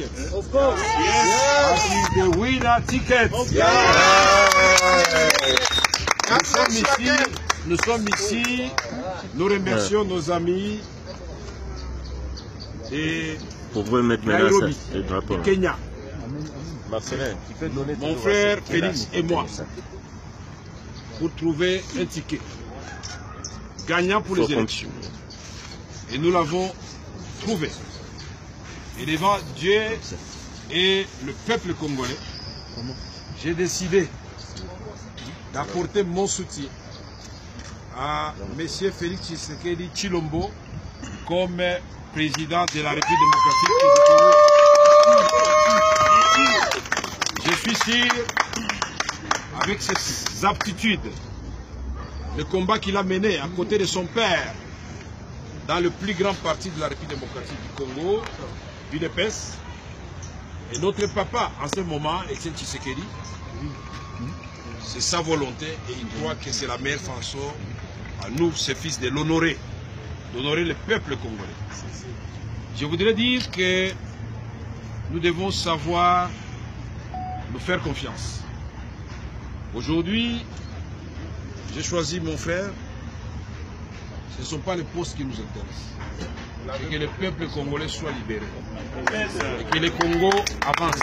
Of course. Yes. The winner ticket. Nous sommes ici. Nous remercions nos amis et Nairobi, du Kenya. Mon frère Félix et moi, pour trouver un ticket gagnant pour les élections. Et nous l'avons trouvé. Et devant Dieu et le peuple congolais, j'ai décidé d'apporter mon soutien à M. Félix Tshisekedi Tshilombo comme président de la République démocratique du Congo. Je suis sûr, avec ses aptitudes, le combat qu'il a mené à côté de son père dans le plus grand parti de la République démocratique du Congo, l'UDPS, et notre papa en ce moment, Etienne Tshisekedi, c'est sa volonté et il croit que c'est la meilleure façon à nous, ses fils, de l'honorer, d'honorer le peuple congolais. Je voudrais dire que nous devons savoir nous faire confiance. Aujourd'hui, j'ai choisi mon frère. Ce ne sont pas les postes qui nous intéressent. C'est que le peuple congolais soit libéré. Et que le Congo avance.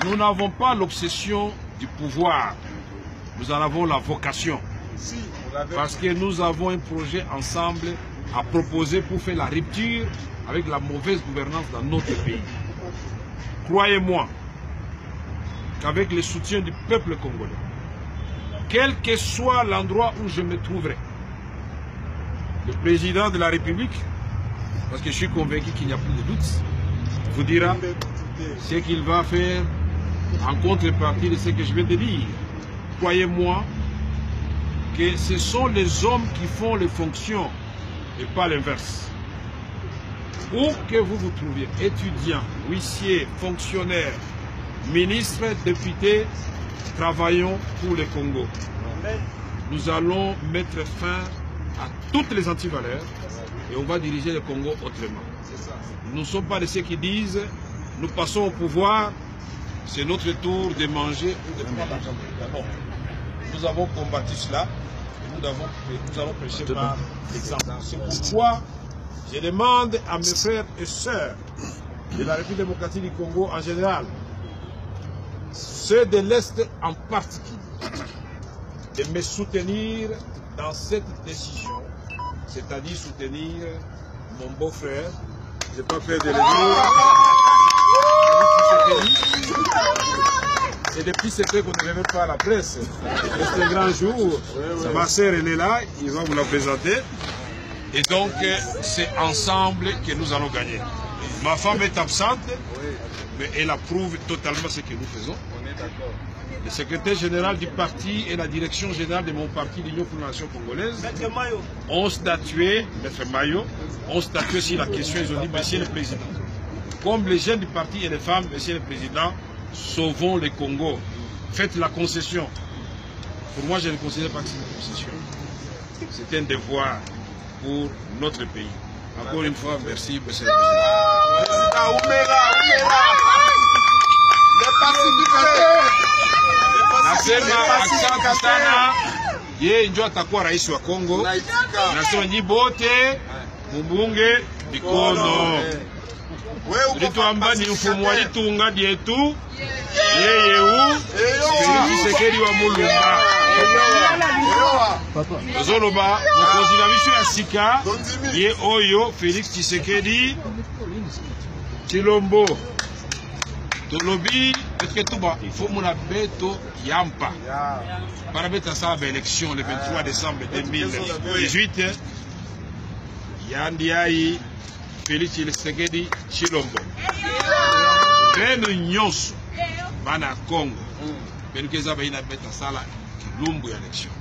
Nous n'avons pas l'obsession du pouvoir. Nous en avons la vocation. Parce que nous avons un projet ensemble à proposer pour faire la rupture avec la mauvaise gouvernance dans notre pays. Croyez-moi qu'avec le soutien du peuple congolais, quel que soit l'endroit où je me trouverai, le président de la République, parce que je suis convaincu qu'il n'y a plus de doute, vous dira ce qu'il va faire en contrepartie de ce que je vais te dire. Croyez-moi que ce sont les hommes qui font les fonctions et pas l'inverse. Où que vous vous trouviez, étudiants, huissiers, fonctionnaires, ministres, députés, travaillons pour le Congo. Nous allons mettre fin à toutes les antivaleurs et on va diriger le Congo autrement. Nous ne sommes pas de ceux qui disent nous passons au pouvoir, c'est notre tour de manger ou de prendre l'argent. D'abord, nous avons combattu cela et nous allons prêcher par l'exemple. C'est pourquoi je demande à mes frères et sœurs de la République démocratique du Congo en général, ceux de l'Est en particulier, de me soutenir dans cette décision, c'est-à-dire soutenir mon beau-frère, je n'ai pas peur de le dire, et depuis ce fait qu'on ne révèle pas à la presse, c'est un grand jour, ma sœur elle est là, il va vous la présenter, et donc c'est ensemble que nous allons gagner. Ma femme est absente, mais elle approuve totalement ce que nous faisons. Le secrétaire général du parti et la direction générale de mon parti, l'Union pour la Nation congolaise, ont statué, Maître Mayo, ont statué sur la question. Ils ont dit, Monsieur le Président, comme les jeunes du parti et les femmes, Monsieur le Président, sauvons le Congo. Faites la concession. Pour moi, je ne considère pas que c'est une concession. C'est un devoir pour notre pays. Encore une fois, merci, Monsieur le Président. Nasema asante sana, yeye ndio atakuwa rais wa Kongo. Nasema nyi bote mubunge mikono. Tulituamba ni mfumo walitunga dietu yeye u Félix Tshisekedi wa Mulumba. Zoloba mukozi na biso ya sika ye oyo Félix Tshisekedi Tshilombo. Tolobi que il faut mon beto yampa. Para beta sa élection le 23 décembre 2018. Yandiaï Félix Tshisekedi Tshilombo. Beno nyonso bana Congo. Ben keza ba ina beta sala kilumbu ya élection.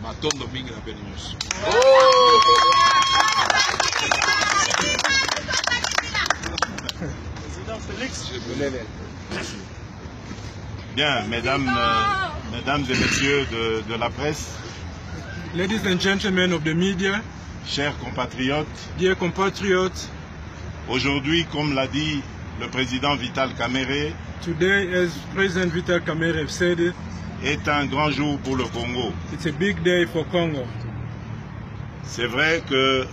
Matondo mingi na beno nyonso. Bien, mesdames et messieurs de la presse, ladies and gentlemen of the media, chers compatriotes, dear compatriots, Aujourd'hui, comme l'a dit le président Vital Kamerhe, today, as President Vital Kamerhe said it, est un grand jour pour le Congo. it's a big day for Congo. C'est vrai que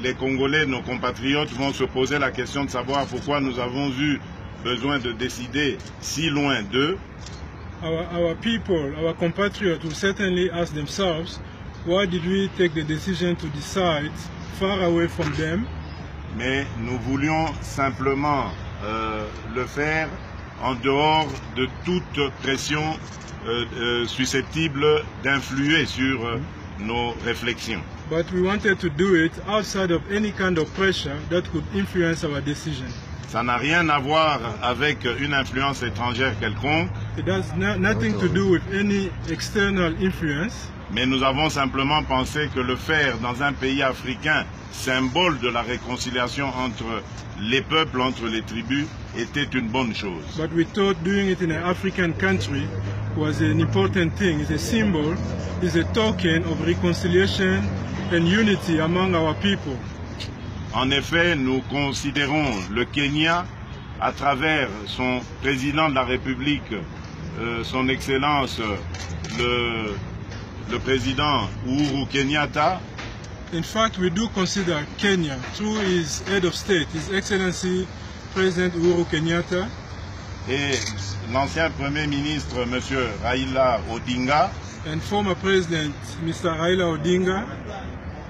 les Congolais, nos compatriotes, vont se poser la question de savoir pourquoi nous avons eu besoin de décider si loin d'eux. Our people, our compatriots will certainly ask themselves, why did we take the decision to decide far away from them? Mais nous voulions simplement le faire en dehors de toute pression susceptible d'influer sur nos réflexions. But we wanted to do it outside of any kind of pressure that could influence our decision. Ça n'a rien à voir avec une influence étrangère quelconque. It has nothing to do with any external influence. Mais nous avons simplement pensé que le faire dans un pays africain, symbole de la réconciliation entre les peuples, entre les tribus, était une bonne chose. But we thought doing it in an African country was an important thing. It's a symbol, it's a token of reconciliation and unity among our people. En effet, nous considérons le Kenya, à travers son président de la République, son Excellence, le président Uhuru Kenyatta. In fact, we do consider Kenya, through his head of state, His Excellency President Uhuru Kenyatta, et l'ancien Premier ministre, M. Raila Odinga. and former President Mr. Raila Odinga.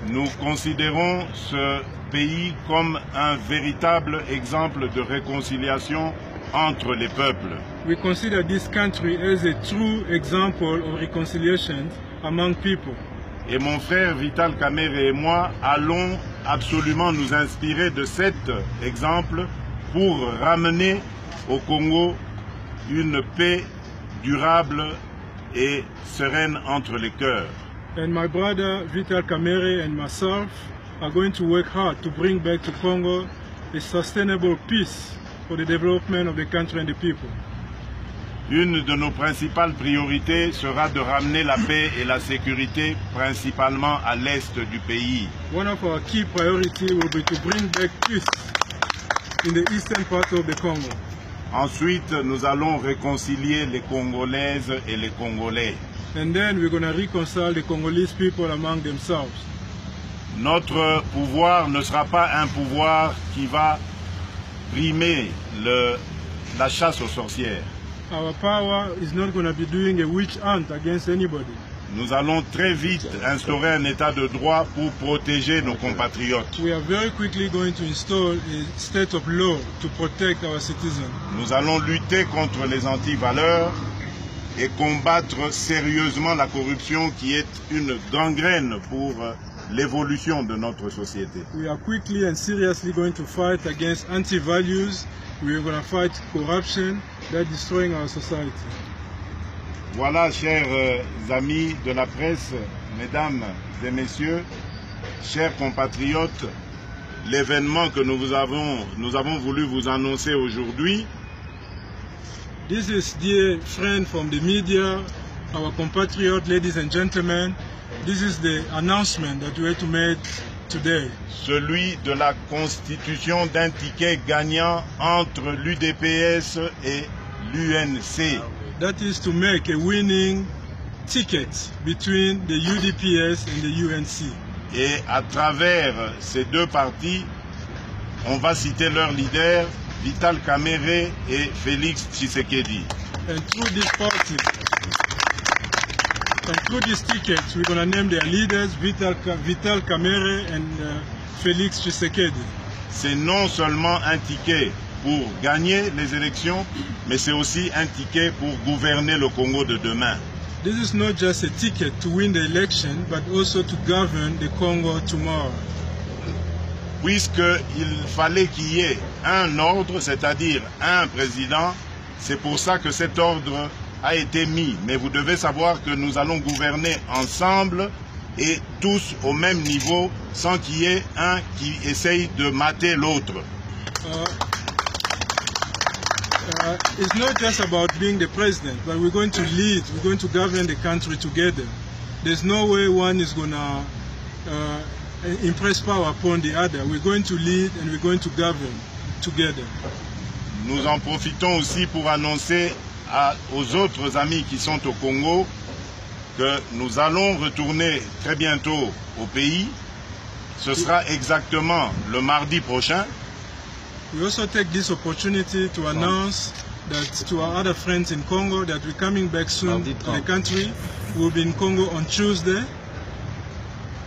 Nous considérons ce pays comme un véritable exemple de réconciliation entre les peuples. We consider this country as a true example of reconciliation among people. Et mon frère Vital Kamerhe et moi allons absolument nous inspirer de cet exemple pour ramener au Congo une paix durable et sereine entre les cœurs. And my brother Vital Kamerhe and myself are going to work hard to bring back to Congo a sustainable peace for the development of the country and the people. Une de nos principales priorités sera de ramener la paix et la sécurité principalement à l'est du pays. One of our key priorities will be to bring back peace in the eastern part of the Congo. Ensuite, nous allons réconcilier les Congolaises et les Congolais. And then we're going to reconcile the Congolese people among themselves. Notre pouvoir ne sera pas un pouvoir qui va primer la chasse aux sorcières. Our power is not going to be doing a witch hunt against anybody. Nous allons très vite instaurer un état de droit pour protéger nos compatriotes. We are very quickly going to install a state of law to protect our citizens. Nous allons lutter contre les antivaleurs et combattre sérieusement la corruption qui est une gangrène pour l'évolution de notre société. We are quickly and seriously going to fight against anti-values. We are going to fight corruption that is destroying our society. Voilà, chers amis de la presse, mesdames et messieurs, chers compatriotes, l'événement que nous avons voulu vous annoncer aujourd'hui. This is, dear friend from the media, our compatriots, ladies and gentlemen, this is the announcement that we had to make today. Celui de la constitution d'un ticket gagnant entre l'UDPS et l'UNC. That is to make a winning ticket between the UDPS and the UNC. Et à travers ces deux partis, on va citer leurs leaders, Vital Kamerhe et Félix Tshisekedi. And through this party, and through this ticket, we're going to name their leaders, Vital Kamerhe and Félix Tshisekedi. C'est non seulement un ticket pour gagner les élections, mais c'est aussi un ticket pour gouverner le Congo de demain. This is not just a ticket to win the election, but also to govern the Congo tomorrow. Puisqu'il fallait qu'il y ait un ordre, c'est-à-dire un président, c'est pour ça que cet ordre a été mis. Mais vous devez savoir que nous allons gouverner ensemble et tous au même niveau, sans qu'il y ait un qui essaye de mater l'autre. It's not just about being the president, but we're going to lead, we're going to govern the country together. There's no way one is going to impress power upon the other. We're going to lead and we're going to govern together. Nous en profitons aussi pour annoncer aux autres amis qui sont au Congo que nous allons retourner très bientôt au pays. Ce sera exactement le mardi prochain. We also take this opportunity to announce that to our other friends in Congo that we're coming back soon to the country. We'll be in Congo on Tuesday.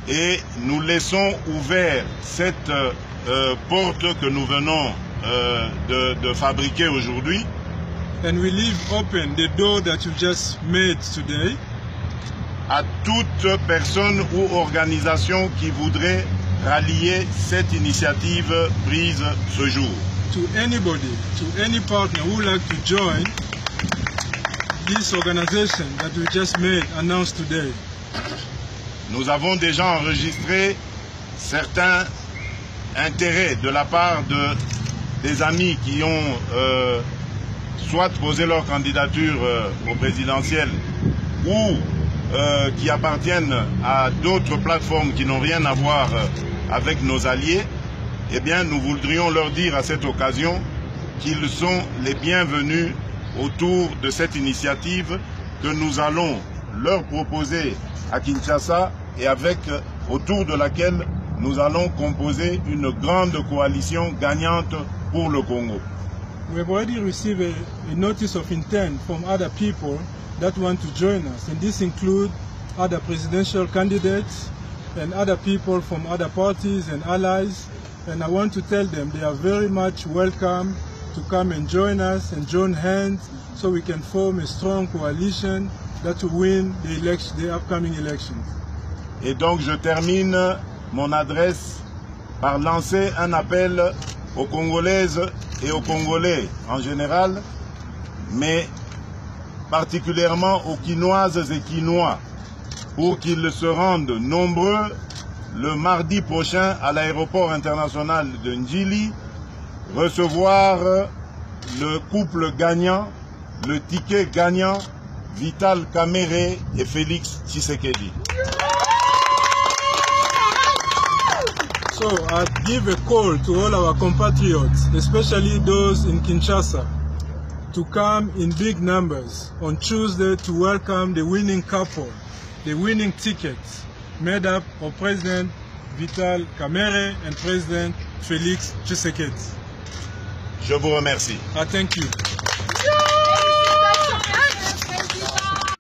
Et nous laissons ouvert cette porte que nous venons de fabriquer aujourd'hui. And we leave open the door that you just made today. À toute personne ou organisation qui voudrait rallier cette initiative prise ce jour. To anybody, to any partner who would like to join this organization that we just made, announced today. Nous avons déjà enregistré certains intérêts de la part des amis qui ont soit posé leur candidature au présidentiel ou qui appartiennent à d'autres plateformes qui n'ont rien à voir avec nos alliés. Eh bien, nous voudrions leur dire à cette occasion qu'ils sont les bienvenus autour de cette initiative que nous allons leur proposer à Kinshasa et autour de laquelle nous allons composer une grande coalition gagnante pour le Congo. We have already received a notice of intent from other people that want to join us, and this includes other presidential candidates and other people from other parties and allies. And I want to tell them they are very much welcome to come and join us and join hands so we can form a strong coalition that will win the upcoming elections. Et donc je termine mon adresse par lancer un appel aux Congolaises et aux Congolais en général, mais particulièrement aux Quinoises et Quinois, pour qu'ils se rendent nombreux le mardi prochain à l'aéroport international de Njili, recevoir le couple gagnant, le ticket gagnant, Vital Kamerhe et Félix Tshisekedi. So I give a call to all our compatriots, especially those in Kinshasa, to come in big numbers on Tuesday to welcome the winning couple, the winning tickets, made up of President Vital Kamerhe and President Félix Tshisekedi. Je vous remercie. I thank you.